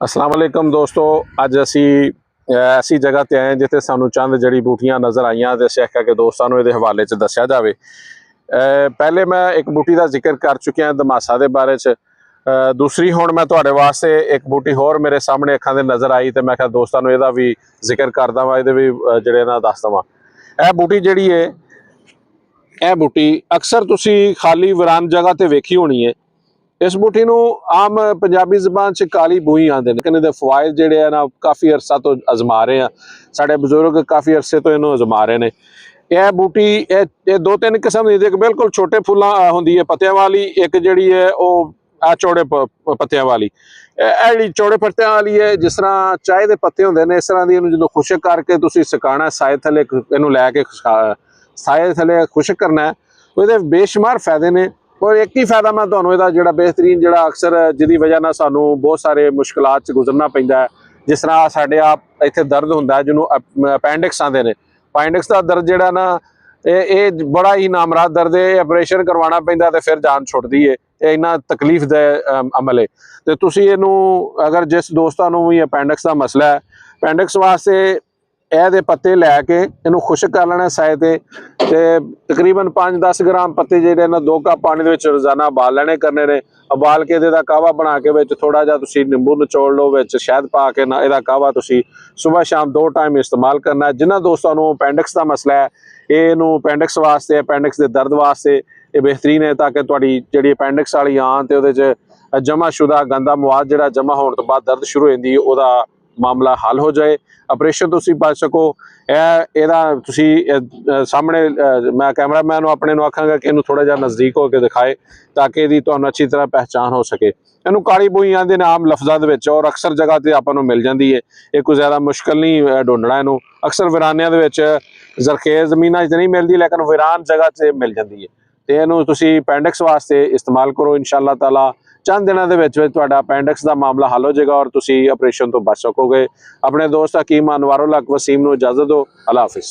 अस्सलाम वालेकुम दोस्तों, अज असी ऐसी जगह ते आए जिथे सानू चंद जड़ी बूटियां नज़र आईयां ते असीं आख्या कि दोस्तां नूं इहदे हवाले च दस्सिया जावे। पहले मैं एक बूटी का जिक्र कर चुकिया दमासा के बारे च। दूसरी हुण मैं तुहाडे वास्ते एक बूटी होर मेरे सामने अखां दे नज़र आई तो मैं आख्या दोस्तां नूं इहदा भी जिक्र कर देवां, इहदे भी जिहड़े ना दस देवां। यह बूटी जिहड़ी है, यह बूटी अक्सर तुसीं खाली वीरान जगह ते वेखी होनी है। इस बूटी नूं आम पंजाबी जबान च काली बूही आंदे ने, लेकिन इहदे फवायद जिहड़े है ना काफ़ी अरसा तो आजमा रहे हैं। साडे बजुर्ग काफ़ी अरसे तो इहनूं आजमा रहे ने। यह बूटी ये दो तीन किस्म दी, एक बिल्कुल छोटे फुल्लां हुंदी है पत्तियां वाली, एक जिहड़ी है वो आ चौड़े पत्तियां वाली। जिहड़ी चौड़े पत्तियां वाली है, जिस तरह चाय दे पत्ते हुंदे ने, इस तरह दी इहनूं जदों खुशक करके तुसीं सुकाना, साए थले इहनूं लैके साए थले खुशक करना है, ਉਹਦੇ बेशुमार फायदे ने। और एक ही फायदा मैं तुहानूं इहदा जिहड़ा बेहतरीन जिहड़ा अक्सर जिहदी वजह नाल सानूं बहुत सारे मुश्किलात च गुजरना पैंदा है, जिस तरह साडे आप इत्थे दर्द हुंदा है जिहनूं अपैंडिक्स आंदे ने। अपैंडिक्स दा दर्द जिहड़ा ना ये बड़ा ही नामराद दर्द है, ऑपरेशन करवाना पैंदा ते फिर जान छुटदी है। ये इन्ना तकलीफ दे अमल है। ते तुसीं इहनूं अगर जिस दोस्तां नूं भी अपैंडिक्स दा मसला है, अपैंडिक्स वास्ते ਇਹਦੇ पत्ते लैके इनू खुश्क कर लेना साए ते तकरीबन 5-10 ग्राम पत्ते ਜਿਹੜੇ ਨਾ 2 कप पानी ਦੇ ਵਿੱਚ ਰੋਜ਼ਾਨਾ ਉਬਾਲ ਲੈਣੇ ਕਰਨੇ ਨੇ। ਉਬਾਲ ਕੇ ਇਹਦਾ ਕਾਵਾ ਬਣਾ ਕੇ ਵਿੱਚ ਥੋੜਾ ਜਿਹਾ ਤੁਸੀਂ ਨਿੰਬੂ ਨਿਚੋੜ ਲਓ, ਵਿੱਚ ਸ਼ਹਿਦ ਪਾ ਕੇ ਨਾ ਇਹਦਾ ਕਾਵਾ ਤੁਸੀਂ ਸਵੇਰ ਸ਼ਾਮ 2 ਟਾਈਮ ਇਸਤੇਮਾਲ ਕਰਨਾ ਹੈ। ਜਿਨ੍ਹਾਂ ਦੋਸਤਾਂ ਨੂੰ ਅਪੈਂਡਿਕਸ ਦਾ ਮਸਲਾ ਹੈ, ਇਹਨੂੰ ਅਪੈਂਡਿਕਸ ਵਾਸਤੇ, ਅਪੈਂਡਿਕਸ ਦੇ ਦਰਦ ਵਾਸਤੇ ਇਹ ਬਿਹਤਰੀਨ ਹੈ, ਤਾਂ ਕਿ ਤੁਹਾਡੀ ਜਿਹੜੀ ਅਪੈਂਡਿਕਸ ਵਾਲੀ ਆਂਤ ਤੇ ਉਹਦੇ 'ਚ ਜਮਾਸ਼ੁਦਾ ਗੰਦਾ ਮਵਾਦ ਜਿਹੜਾ ਜਮਾ ਹੋਣ ਤੋਂ ਬਾਅਦ ਦਰਦ ਸ਼ੁਰੂ ਹੋ ਜਾਂਦੀ, ਉਹਦਾ मामला हल हो जाए, ऑपरेशन तुसीं बच सको। ਇਹਦਾ ਤੁਸੀਂ ਸਾਹਮਣੇ मैं कैमरामैन ਨੂੰ ਆਪਣੇ ਨੂੰ ਆਖਾਂਗਾ ਕਿ ਇਹਨੂੰ ਥੋੜਾ ਜਿਹਾ ਨਜ਼ਦੀਕ ਹੋ ਕੇ ਦਿਖਾਏ, ਤਾਂ ਕਿ ਇਹਦੀ ਤੁਹਾਨੂੰ ਅੱਛੀ ਤਰ੍ਹਾਂ ਪਹਿਚਾਨ ਹੋ ਸਕੇ। ਇਹਨੂੰ ਕਾਲੀ ਬੂਈ ਆਂਦੇ ਨੇ ਆਮ ਲਫ਼ਜ਼ਾਂ ਦੇ ਵਿੱਚ, ਔਰ ਅਕਸਰ ਜਗ੍ਹਾ ਤੇ ਆਪਾਂ ਨੂੰ ਮਿਲ ਜਾਂਦੀ ਹੈ। ਇਹ ਕੋਈ ਜ਼ਿਆਦਾ ਮੁਸ਼ਕਲ ਨਹੀਂ ਢੂੰਡਣਾ ਇਹਨੂੰ। ਅਕਸਰ ਵੀਰਾਨਿਆਂ ਦੇ ਵਿੱਚ ਜ਼ਰਖੇਜ਼ ਜ਼ਮੀਨਾਂ 'ਚ ਨਹੀਂ ਮਿਲਦੀ, ਲੇਕਿਨ ਵੀਰਾਨ ਜਗ੍ਹਾ 'ਚ ਮਿਲ ਜਾਂਦੀ ਹੈ। ਤੇ ਇਹਨੂੰ ਤੁਸੀਂ ਅਪੈਂਡਿਕਸ ਵਾਸਤੇ ਇਸਤੇਮਾਲ ਕਰੋ, इंशाअल्लाह ताला चंद दिनों के तुहाडा अपैंडिक्स का मामला हल हो जाएगा और तुसीं ऑपरेशन तो बच सकोगे। अपने दोस्त हकीम अनवारुल हक वसीम नूं इजाजत दो। अल्लाह हाफिज़।